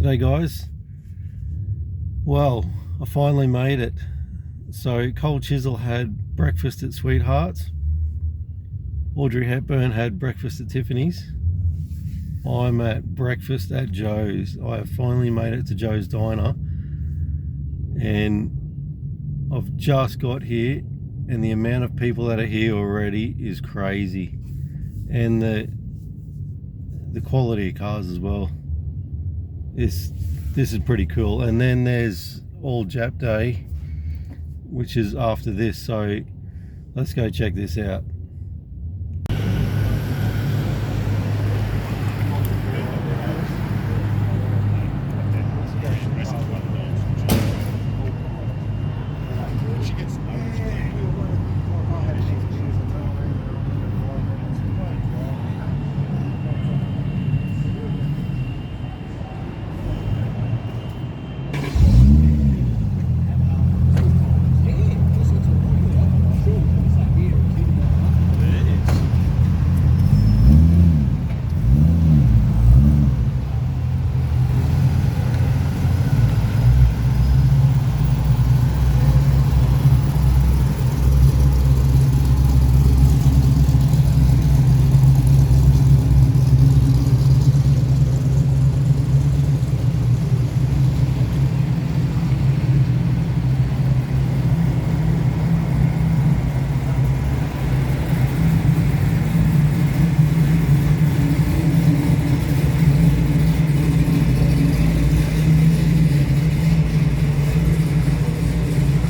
G'day guys. Well, I finally made it. So Cole Chisel had breakfast at Sweethearts. Audrey Hepburn had breakfast at Tiffany's. I'm at breakfast at Joe's. I have finally made it to Joe's Diner. And I've just got here, and the amount of people that are here already is crazy. And the quality of cars as well. This is pretty cool. And then there's All Jap Day, which is after this, so let's go check this out.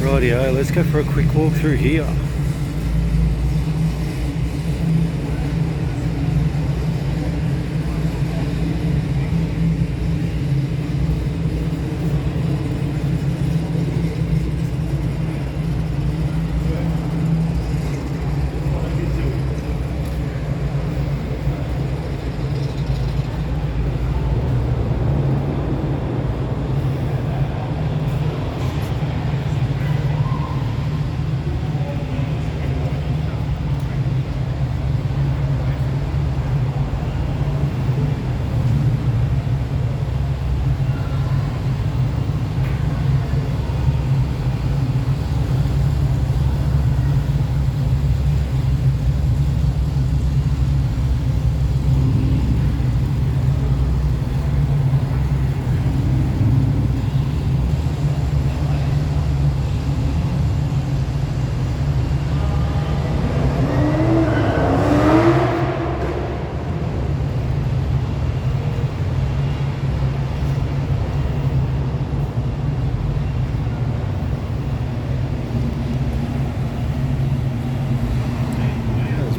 Rightio, let's go for a quick walk through here.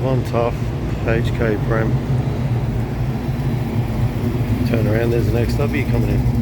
One tough HK Prem. Turn around, there's an XW coming in.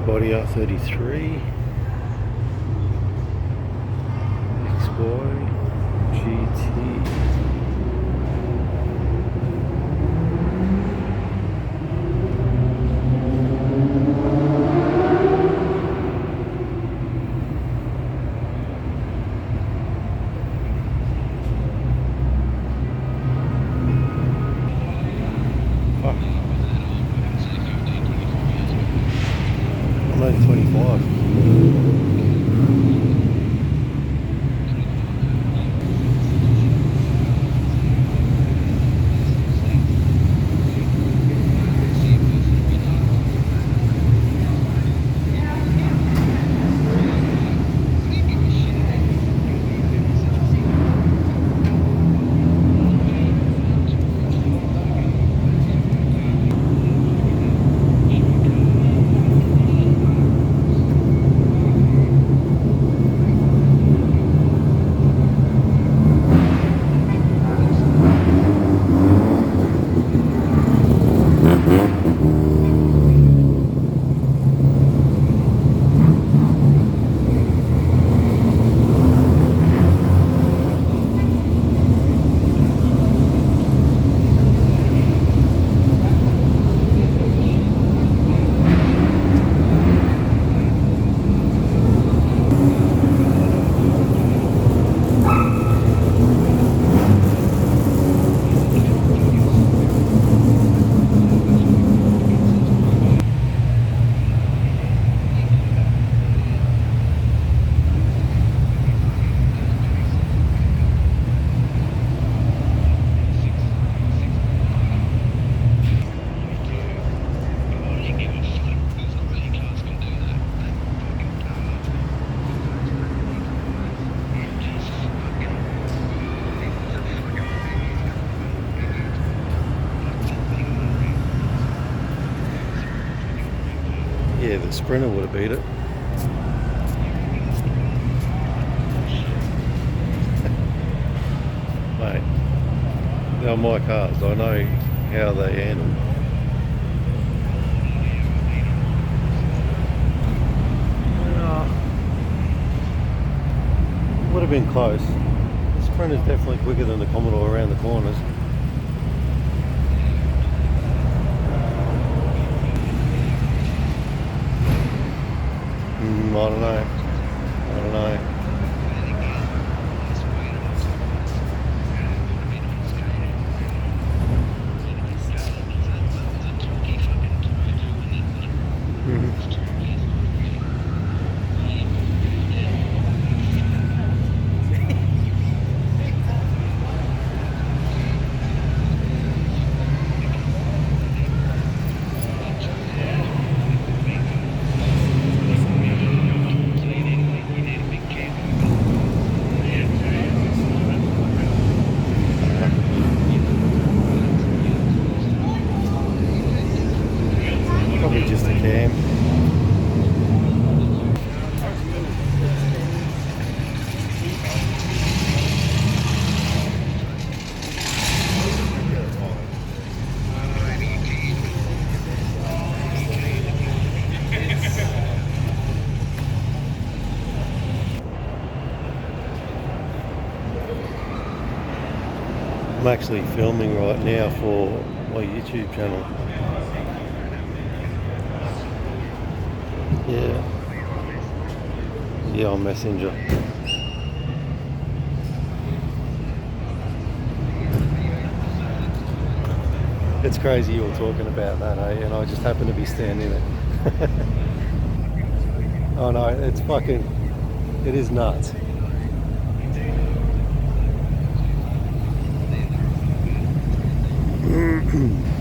Body R33, XY, GT. I'm only 25. Yeah, the Sprinter would have beat it. Mate, they're my cars. I know how they handle. Would have been close. The Sprinter's definitely quicker than the Commodore around the corners. I don't know. I don't know. Probably just a cam. I'm actually filming right now for my YouTube channel. Yeah, on Messenger. It's crazy you're talking about that, eh? And I just happen to be standing there. Oh no, it's fucking, it is nuts.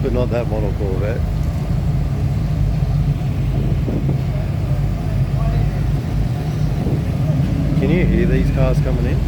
But not that model Corvette. Can you hear these cars coming in?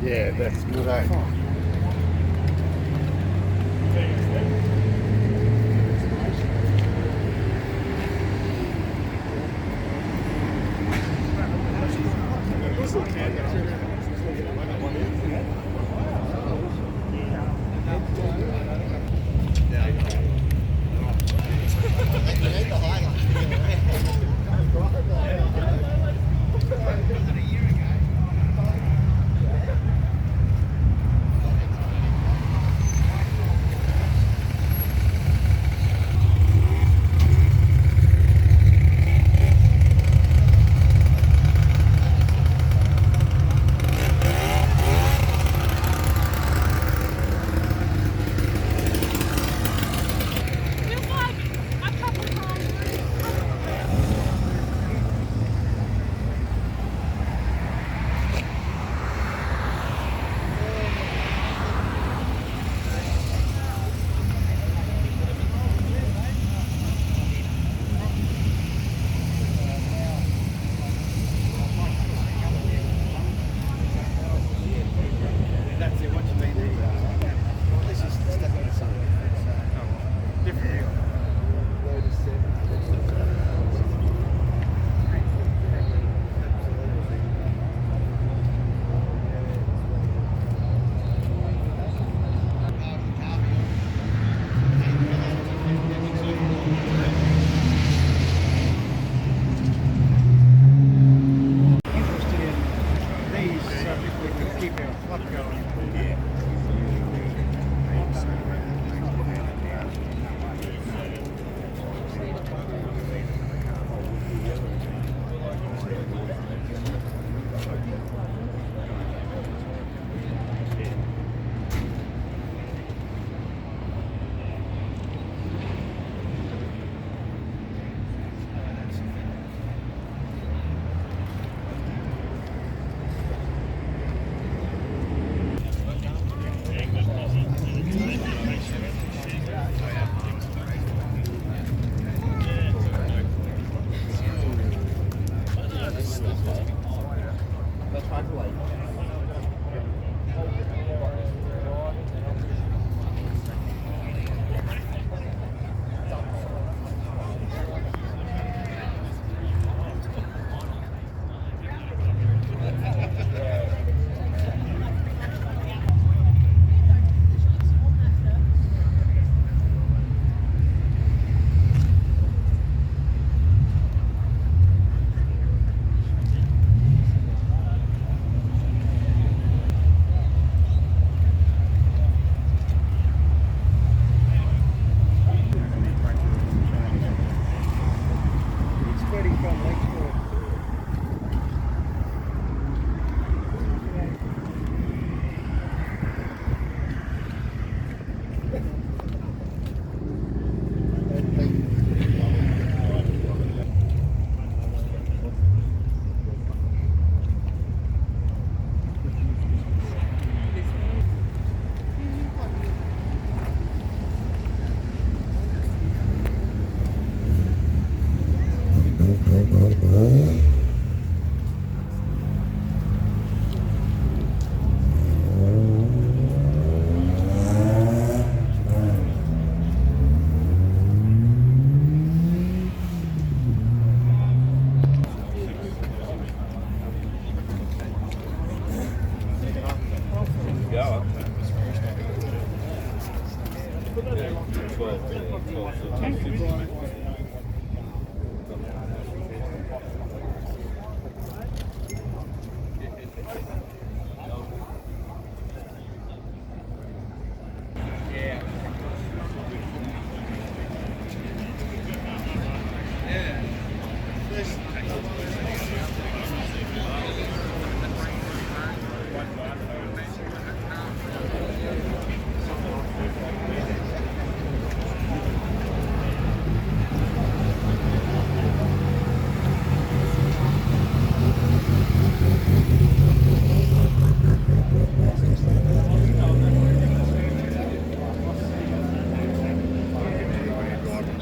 Yeah, that's good, eh?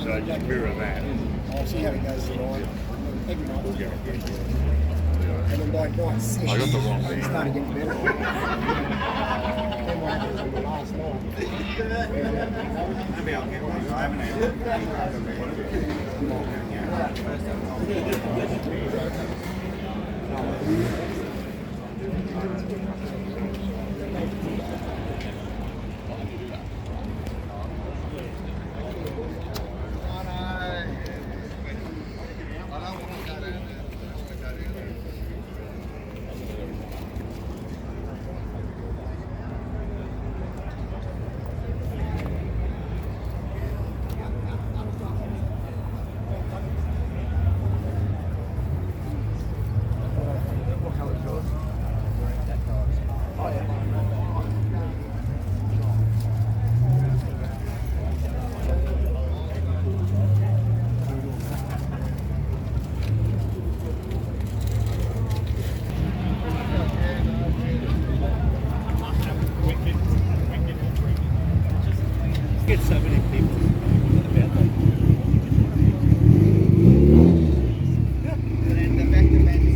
So just mirror that. I'll see how it goes tonight. Every night we'll get it. And then by night 6, I got the wrong it started getting better. Then what happened was on the last night. Maybe I'll get one. I haven't get so many people about that. And then the back to back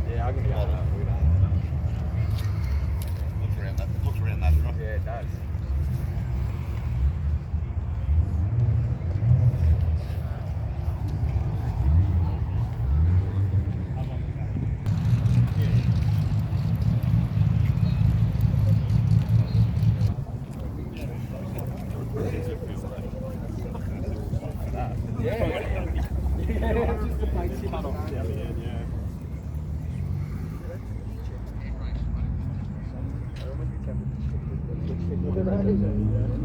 Yeah, I can be on that. Looks around that, right? Yeah, it does.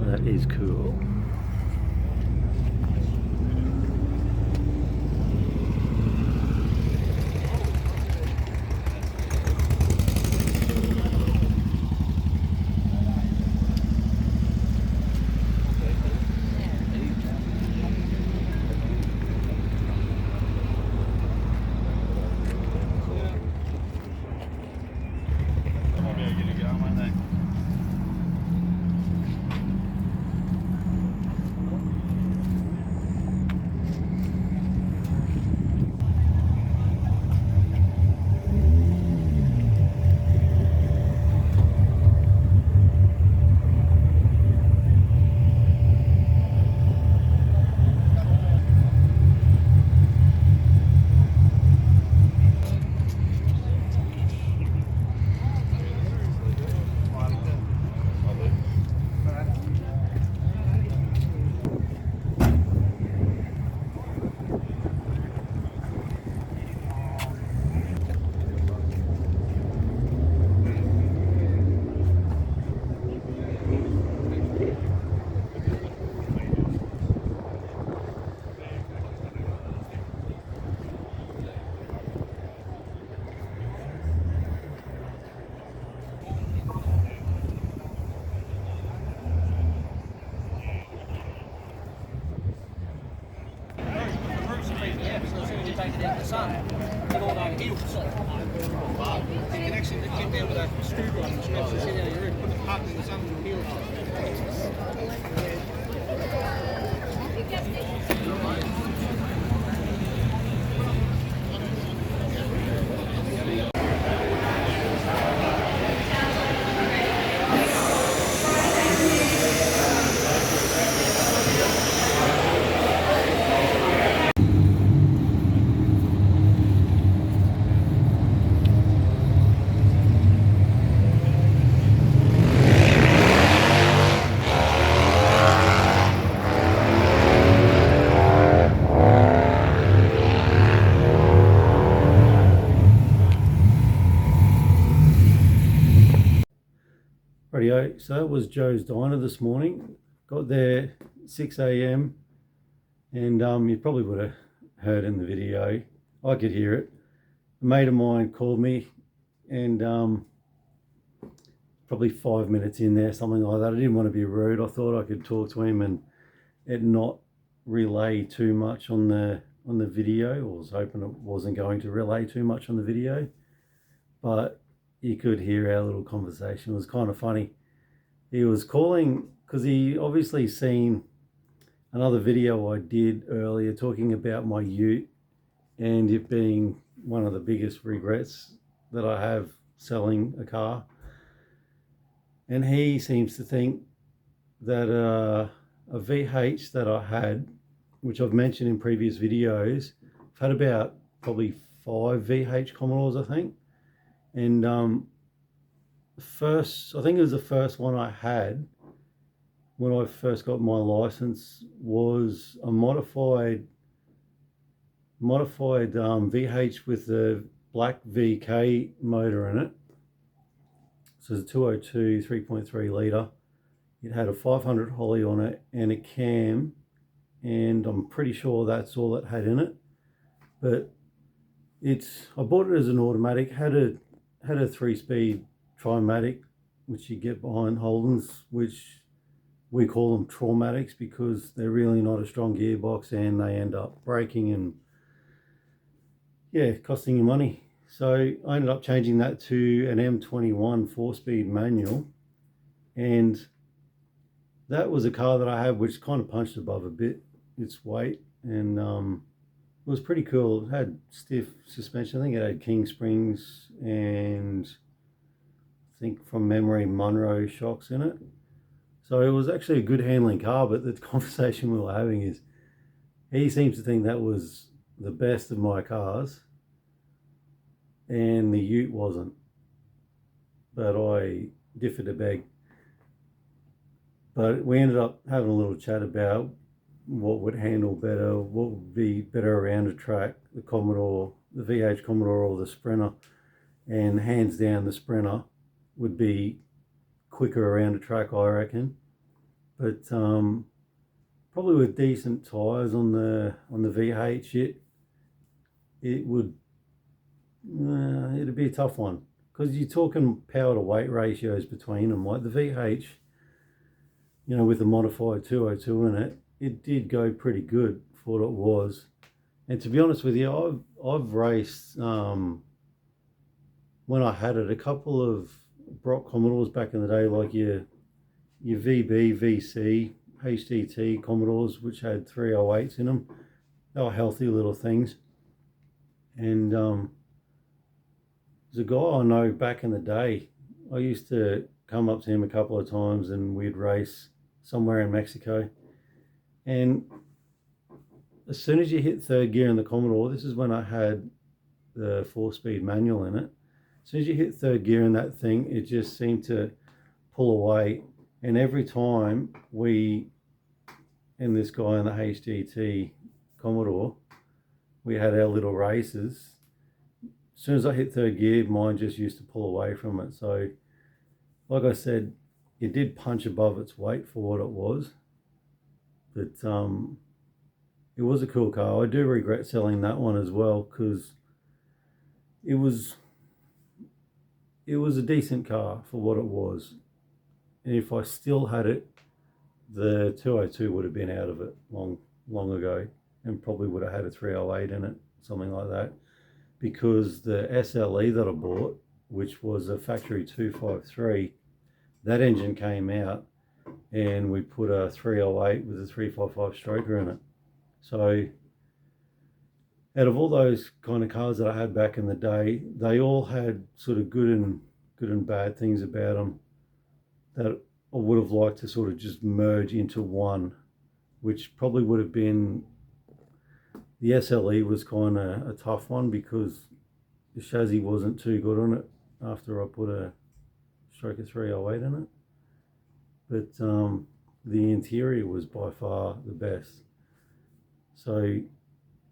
That is cool. Take it out in the sun, it all over heels. You can actually get down with a screwdriver and scratch the shit out of your roof, put the part in the sun and heels. Radio. So that was Joe's Diner this morning. Got there 6 a.m. and you probably would have heard in the video. I could hear it. A mate of mine called me and probably 5 minutes in there, something like that. I didn't want to be rude. I thought I could talk to him and it not relay too much on the video. I was hoping it wasn't going to relay too much on the video, but you could hear our little conversation. It was kind of funny. He was calling because he obviously seen another video I did earlier talking about my ute and it being one of the biggest regrets that I have selling a car. And he seems to think that a VH that I had, which I've mentioned in previous videos, I've had about probably 5 VH Commodores, I think. And I think it was the first one I had when I first got my license was a modified VH with the black VK motor in it. So it's a 202 3.3 litre. It had a 500 Holly on it and a cam, and I'm pretty sure that's all it had in it. But I bought it as an automatic. Had a 3-speed Trimatic, which you get behind Holden's, which we call them Traumatics because they're really not a strong gearbox and they end up breaking and costing you money. So I ended up changing that to an M21 4-speed manual, and that was a car that I had which kind of punched above a bit its weight, and it was pretty cool. It had stiff suspension. I think it had King Springs and I think from memory Monroe shocks in it. So it was actually a good handling car, but the conversation we were having is he seems to think that was the best of my cars and the Ute wasn't. But I differed a beg. But we ended up having a little chat about what would handle better, what would be better around a track, the Commodore, the VH Commodore or the Sprinter. And hands down the Sprinter would be quicker around a track, I reckon. But probably with decent tyres on the VH, it'd be a tough one because you're talking power to weight ratios between them. Like the VH, with the modified 202 in it, it did go pretty good for what it was. And to be honest with you, I've raced when I had it a couple of Brock Commodores back in the day, like your VB, VC, HDT Commodores, which had 308s in them. They were healthy little things. And there's a guy I know back in the day. I used to come up to him a couple of times and we'd race somewhere in Mexico. And as soon as you hit third gear in the Commodore, this is when I had the 4-speed manual in it. As soon as you hit third gear in that thing, it just seemed to pull away. And every time and this guy in the HDT Commodore, we had our little races. As soon as I hit third gear, mine just used to pull away from it. So, like I said, it did punch above its weight for what it was. But it was a cool car. I do regret selling that one as well because it was a decent car for what it was. And if I still had it, the 202 would have been out of it long ago and probably would have had a 308 in it, something like that. Because the SLE that I bought, which was a factory 253, that engine came out and we put a 308 with a 355 stroker in it. So out of all those kind of cars that I had back in the day, they all had sort of good and bad things about them that I would have liked to sort of just merge into one, which probably would have been, the SLE was kind of a tough one because the chassis wasn't too good on it after I put a Stroker 308 in it. But the interior was by far the best. So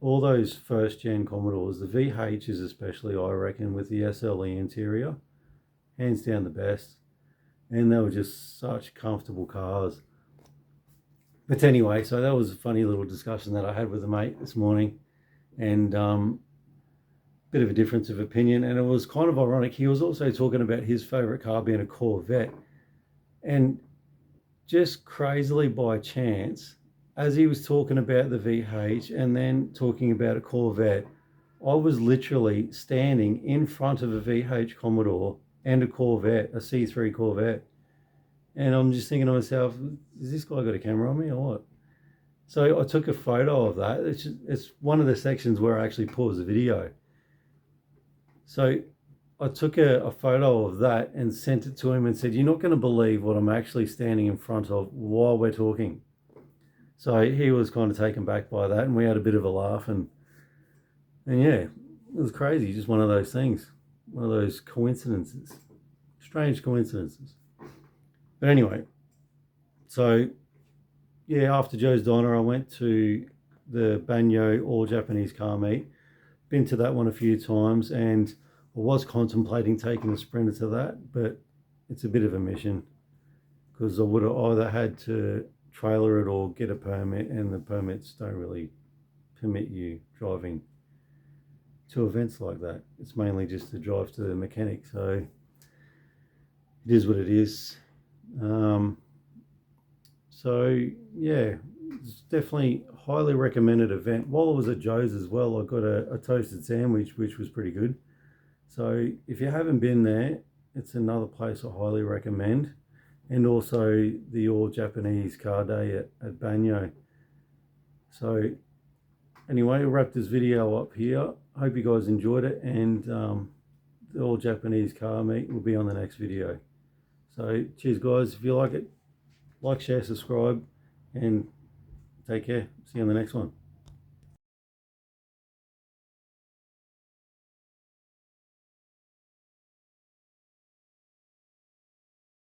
all those first gen Commodores, the VHs especially, I reckon, with the SLE interior, hands down the best. And they were just such comfortable cars. But anyway, so that was a funny little discussion that I had with a mate this morning, and bit of a difference of opinion. And it was kind of ironic. He was also talking about his favorite car being a Corvette, and just crazily by chance, as he was talking about the VH and then talking about a Corvette, I was literally standing in front of a VH Commodore and a Corvette, a C3 Corvette. And I'm just thinking to myself, has this guy got a camera on me or what? So I took a photo of that. It's one of the sections where I actually paused the video. So I took a photo of that and sent it to him and said, you're not going to believe what I'm actually standing in front of while we're talking. So he was kind of taken back by that, and we had a bit of a laugh, and yeah, it was crazy. Just one of those things, one of those coincidences, strange coincidences. But anyway, so yeah, after Joe's Diner, I went to the Banyo All Japanese Car Meet. Been to that one a few times, and I was contemplating taking the Sprinter to that, but it's a bit of a mission because I would have either had to trailer it or get a permit, and the permits don't really permit you driving to events like that. It's mainly just to drive to the mechanic, so it is what it is. So yeah, it's definitely highly recommended event. While I was at Joe's as well, I got a toasted sandwich, which was pretty good. So if you haven't been there, it's another place I highly recommend. And also the All Japanese Car Day at Banyo. So anyway, I'll wrap this video up here. Hope you guys enjoyed it, and the All Japanese Car Meet will be on the next video. So cheers guys, if you like it, like, share, subscribe, and take care. See you on the next one.